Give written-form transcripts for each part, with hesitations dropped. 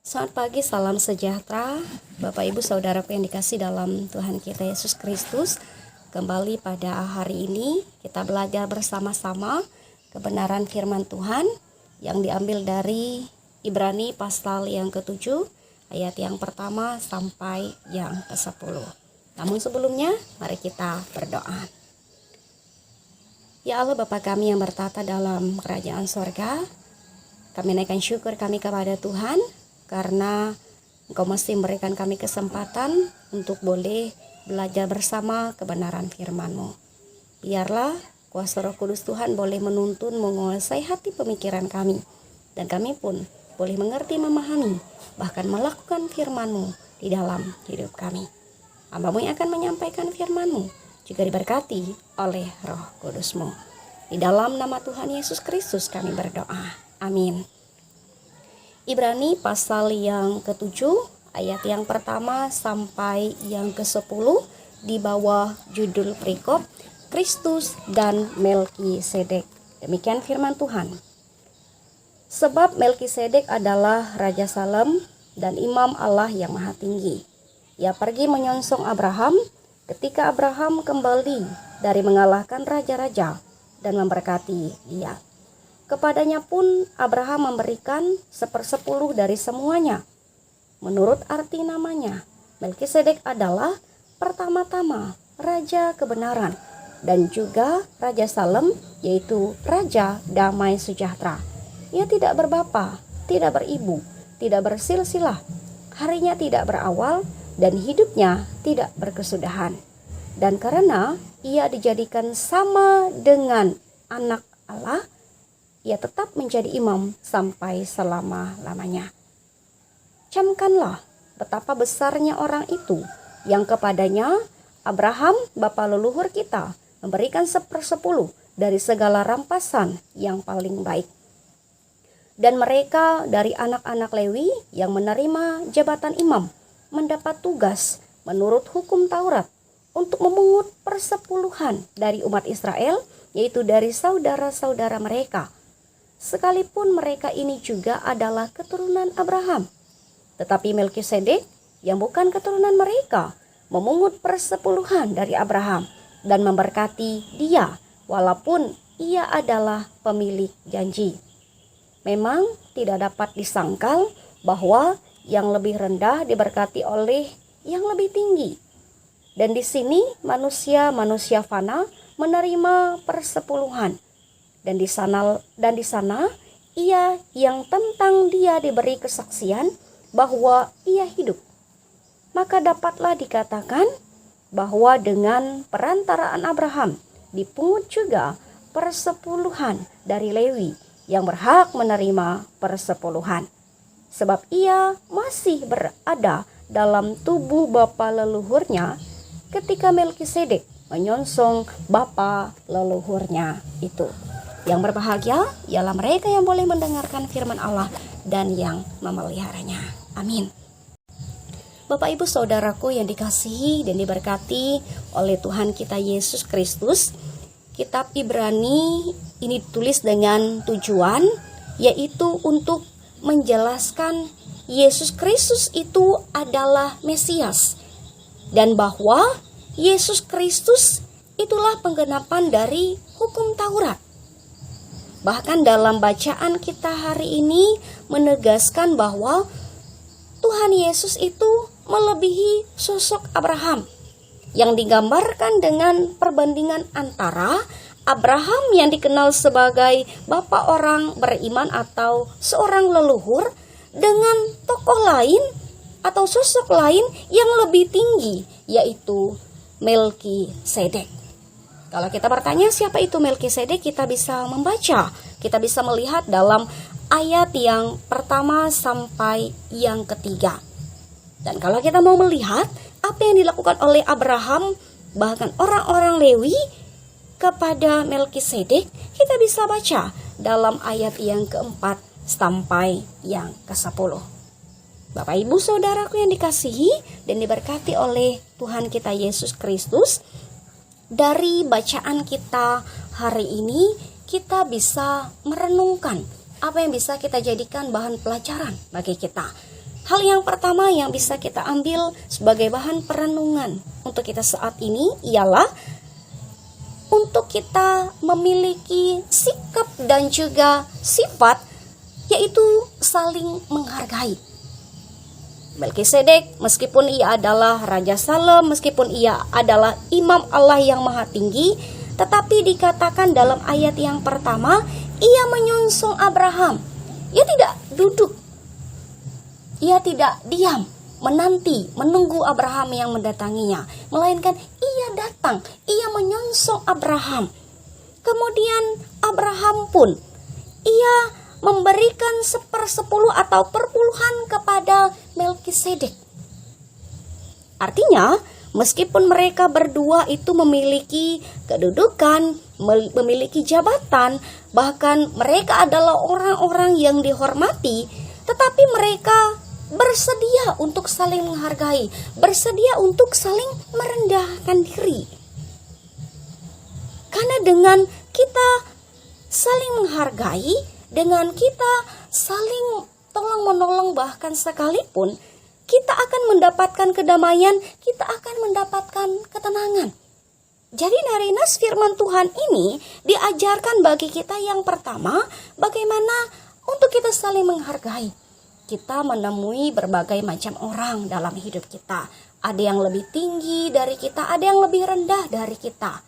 Selamat pagi, salam sejahtera Bapak Ibu Saudaraku yang dikasih dalam Tuhan kita Yesus Kristus. Kembali pada hari ini kita belajar bersama-sama kebenaran firman Tuhan yang diambil dari Ibrani pasal yang ke-7 ayat yang pertama sampai yang ke-10. Namun sebelumnya mari kita berdoa. Ya Allah Bapa kami yang bertata dalam kerajaan sorga, kami naikkan syukur kami kepada Tuhan karena Engkau masih memberikan kami kesempatan untuk boleh belajar bersama kebenaran firman-Mu. Biarlah kuasa Roh Kudus Tuhan boleh menuntun, menguasai hati pemikiran kami, dan kami pun boleh mengerti, memahami, bahkan melakukan firman-Mu di dalam hidup kami. Hamba-Mu yang akan menyampaikan firman-Mu juga diberkati oleh Roh Kudus-Mu. Di dalam nama Tuhan Yesus Kristus kami berdoa. Amin. Ibrani pasal yang ke-7 ayat yang pertama sampai yang ke-10 di bawah judul perikop Kristus dan Melkisedek. Demikian firman Tuhan. Sebab Melkisedek adalah Raja Salem dan Imam Allah yang Maha Tinggi. Ia pergi menyongsong Abraham ketika Abraham kembali dari mengalahkan raja-raja dan memberkati dia. Kepadanya pun Abraham memberikan 1/10 dari semuanya. Menurut arti namanya, Melkisedek adalah pertama-tama Raja Kebenaran dan juga Raja Salem, yaitu Raja Damai Sejahtera. Ia tidak berbapa, tidak beribu, tidak bersilsilah, harinya tidak berawal, dan hidupnya tidak berkesudahan. Dan karena ia dijadikan sama dengan anak Allah, ia tetap menjadi imam sampai selama-lamanya. Camkanlah betapa besarnya orang itu yang kepadanya Abraham, bapa leluhur kita, memberikan 1/10 dari segala rampasan yang paling baik. Dan mereka dari anak-anak Lewi yang menerima jabatan imam mendapat tugas menurut hukum Taurat untuk memungut persepuluhan dari umat Israel, yaitu dari saudara-saudara mereka. Sekalipun mereka ini juga adalah keturunan Abraham. Tetapi Melkisedek yang bukan keturunan mereka memungut persepuluhan dari Abraham dan memberkati dia walaupun ia adalah pemilik janji. Memang tidak dapat disangkal bahwa yang lebih rendah diberkati oleh yang lebih tinggi. Dan di sini manusia fana menerima persepuluhan. Dan di sana ia yang tentang dia diberi kesaksian bahwa ia hidup. Maka dapatlah dikatakan bahwa dengan perantaraan Abraham dipungut juga persepuluhan dari Lewi yang berhak menerima persepuluhan. Sebab ia masih berada dalam tubuh bapa leluhurnya ketika Melkisedek menyongsong bapa leluhurnya itu. Yang berbahagia ialah mereka yang boleh mendengarkan firman Allah dan yang memeliharanya. Amin. Bapak Ibu Saudaraku yang dikasihi dan diberkati oleh Tuhan kita Yesus Kristus, kitab Ibrani ini ditulis dengan tujuan, yaitu untuk menjelaskan Yesus Kristus itu adalah Mesias, dan bahwa Yesus Kristus itulah penggenapan dari hukum Taurat. Bahkan dalam bacaan kita hari ini menegaskan bahwa Tuhan Yesus itu melebihi sosok Abraham, yang digambarkan dengan perbandingan antara Abraham yang dikenal sebagai bapa orang beriman atau seorang leluhur dengan tokoh lain atau sosok lain yang lebih tinggi, yaitu Melkisedek. Kalau kita bertanya siapa itu Melkisedek, kita bisa membaca, kita bisa melihat dalam ayat yang pertama sampai yang ketiga. Dan kalau kita mau melihat apa yang dilakukan oleh Abraham, bahkan orang-orang Lewi kepada Melkisedek, kita bisa baca dalam ayat yang keempat sampai yang ke-10. Bapak Ibu Saudaraku yang dikasihi dan diberkati oleh Tuhan kita Yesus Kristus, dari bacaan kita hari ini kita bisa merenungkan apa yang bisa kita jadikan bahan pelajaran bagi kita. Hal yang pertama yang bisa kita ambil sebagai bahan perenungan untuk kita saat ini ialah untuk kita memiliki sikap dan juga sifat, yaitu saling menghargai. Melkisedek, meskipun ia adalah Raja Salem, meskipun ia adalah Imam Allah yang Maha Tinggi, tetapi dikatakan dalam ayat yang pertama, ia menyongsong Abraham. Ia tidak duduk, ia tidak diam, menunggu Abraham yang mendatanginya, melainkan ia datang, ia menyongsong Abraham. Kemudian Abraham pun, ia memberikan 1/10 atau perpuluhan kepada Melkisedek. Artinya, meskipun mereka berdua itu memiliki kedudukan, memiliki jabatan, bahkan mereka adalah orang-orang yang dihormati, tetapi mereka bersedia untuk saling menghargai, bersedia untuk saling merendahkan diri. Karena dengan kita saling menghargai, dengan kita saling tolong-menolong bahkan sekalipun, kita akan mendapatkan kedamaian, kita akan mendapatkan ketenangan. Jadi dari nas firman Tuhan ini diajarkan bagi kita yang pertama, bagaimana untuk kita saling menghargai. Kita menemui berbagai macam orang dalam hidup kita. Ada yang lebih tinggi dari kita, ada yang lebih rendah dari kita.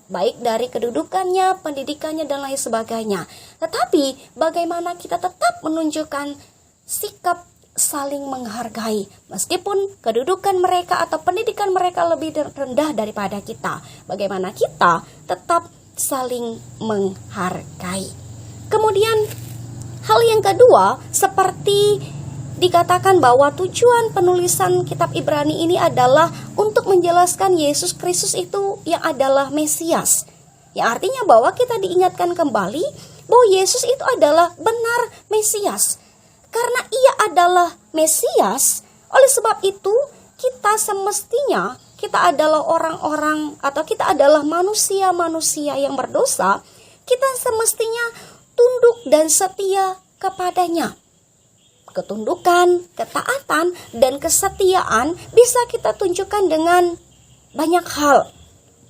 Baik dari kedudukannya, pendidikannya, dan lain sebagainya. Tetapi bagaimana kita tetap menunjukkan sikap saling menghargai. Meskipun kedudukan mereka atau pendidikan mereka lebih rendah daripada kita. Bagaimana kita tetap saling menghargai. Kemudian hal yang kedua, seperti dikatakan bahwa tujuan penulisan kitab Ibrani ini adalah untuk menjelaskan Yesus Kristus itu yang adalah Mesias. Yang artinya bahwa kita diingatkan kembali bahwa Yesus itu adalah benar Mesias. Karena ia adalah Mesias, oleh sebab itu kita semestinya, kita adalah orang-orang atau kita adalah manusia-manusia yang berdosa, kita semestinya tunduk dan setia kepadanya. Ketundukan, ketaatan, dan kesetiaan bisa kita tunjukkan dengan banyak hal.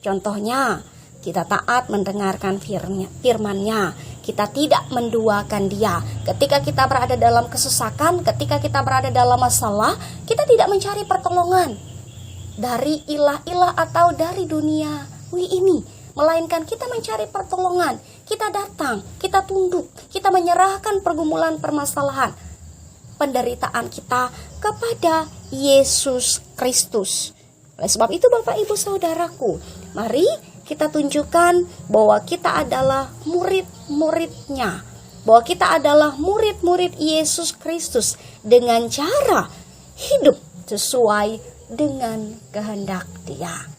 Contohnya, kita taat mendengarkan firman-Nya. Kita tidak menduakan Dia. Ketika kita berada dalam kesesakan, ketika kita berada dalam masalah, kita tidak mencari pertolongan dari ilah-ilah atau dari dunia ini. Melainkan kita mencari pertolongan, kita datang, kita tunduk, kita menyerahkan pergumulan permasalahan, penderitaan kita kepada Yesus Kristus. Oleh sebab itu Bapak Ibu Saudaraku, mari kita tunjukkan bahwa kita adalah murid-muridnya, bahwa kita adalah murid-murid Yesus Kristus dengan cara hidup sesuai dengan kehendak Dia.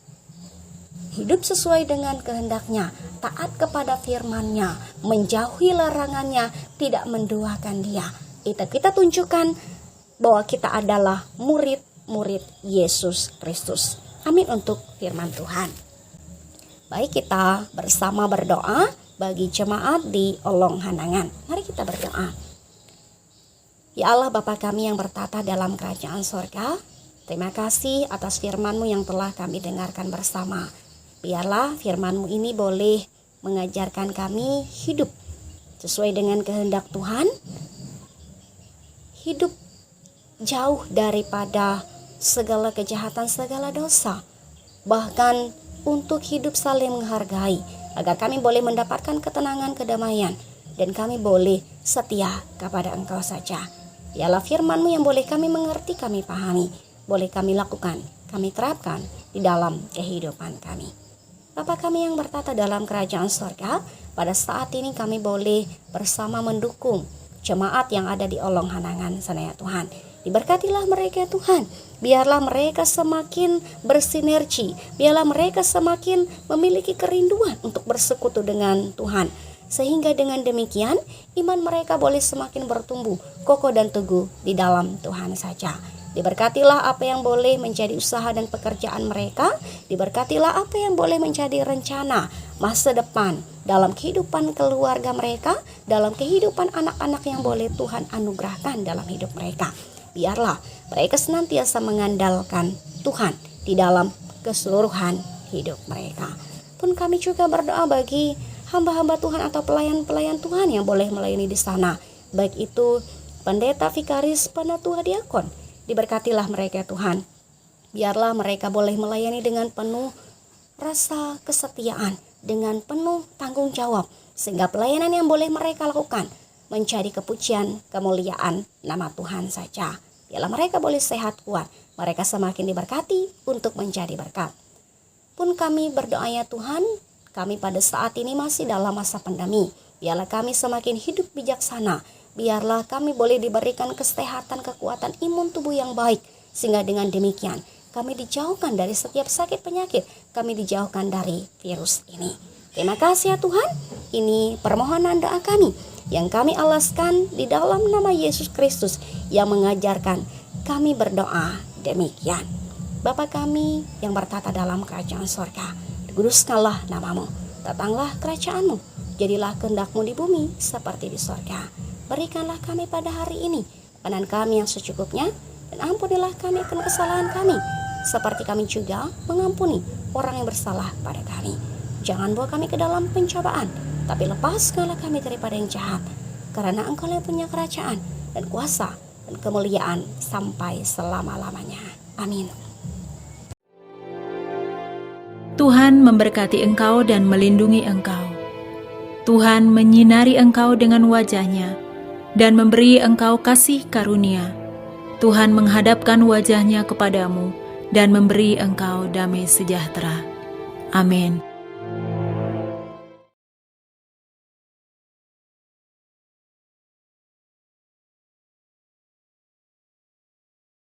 Hidup sesuai dengan kehendaknya, taat kepada firman-Nya, menjauhi larangannya, tidak menduakan Dia. Itu kita tunjukkan bahwa kita adalah murid-murid Yesus Kristus. Amin untuk firman Tuhan. Baik, kita bersama berdoa bagi jemaat di Olong Hanangan. Mari kita berdoa. Ya Allah Bapa kami yang bertata dalam kerajaan sorga, terima kasih atas firman-Mu yang telah kami dengarkan bersama. Biarlah firman-Mu ini boleh mengajarkan kami hidup sesuai dengan kehendak Tuhan, hidup jauh daripada segala kejahatan, segala dosa, bahkan untuk hidup saling menghargai, agar kami boleh mendapatkan ketenangan, kedamaian, dan kami boleh setia kepada Engkau saja. Biarlah firman-Mu yang boleh kami mengerti, kami pahami, boleh kami lakukan, kami terapkan di dalam kehidupan kami. Bapa kami yang bertata dalam kerajaan surga, pada saat ini kami boleh bersama mendukung jemaat yang ada di Olong Hanangan sana ya Tuhan. Diberkatilah mereka Tuhan, biarlah mereka semakin bersinergi, biarlah mereka semakin memiliki kerinduan untuk bersekutu dengan Tuhan. Sehingga dengan demikian iman mereka boleh semakin bertumbuh, kokoh dan teguh di dalam Tuhan saja. Diberkatilah apa yang boleh menjadi usaha dan pekerjaan mereka. Diberkatilah apa yang boleh menjadi rencana masa depan dalam kehidupan keluarga mereka, dalam kehidupan anak-anak yang boleh Tuhan anugerahkan dalam hidup mereka. Biarlah mereka senantiasa mengandalkan Tuhan di dalam keseluruhan hidup mereka. Pun kami juga berdoa bagi hamba-hamba Tuhan atau pelayan-pelayan Tuhan yang boleh melayani di sana, baik itu pendeta, vikaris, penatua, diakon. Diberkatilah mereka Tuhan. Biarlah mereka boleh melayani dengan penuh rasa kesetiaan, dengan penuh tanggung jawab, sehingga pelayanan yang boleh mereka lakukan menjadi kepujian, kemuliaan nama Tuhan saja. Biarlah mereka boleh sehat kuat, mereka semakin diberkati untuk menjadi berkat. Pun kami berdoa ya Tuhan, kami pada saat ini masih dalam masa pandemi. Biarlah kami semakin hidup bijaksana. Biarlah kami boleh diberikan kesehatan, kekuatan imun tubuh yang baik. Sehingga dengan demikian kami dijauhkan dari setiap sakit penyakit. Kami dijauhkan dari virus ini. Terima kasih ya Tuhan. Ini permohonan doa kami yang kami alaskan di dalam nama Yesus Kristus yang mengajarkan kami berdoa demikian. Bapa kami yang bertata dalam kerajaan sorga, dikuduskanlah namamu, datanglah kerajaanmu, jadilah kehendak-Mu di bumi seperti di sorga. Berikanlah kami pada hari ini makanan kami yang secukupnya, dan ampunilah kami akan kesalahan kami, seperti kami juga mengampuni orang yang bersalah pada kami. Jangan bawa kami ke dalam pencobaan, tapi lepaskanlah kami daripada yang jahat, karena Engkau yang punya kerajaan dan kuasa dan kemuliaan sampai selama-lamanya. Amin. Tuhan memberkati engkau dan melindungi engkau. Tuhan menyinari engkau dengan wajah-Nya dan memberi engkau kasih karunia. Tuhan menghadapkan wajah-Nya kepadamu dan memberi engkau damai sejahtera. Amin.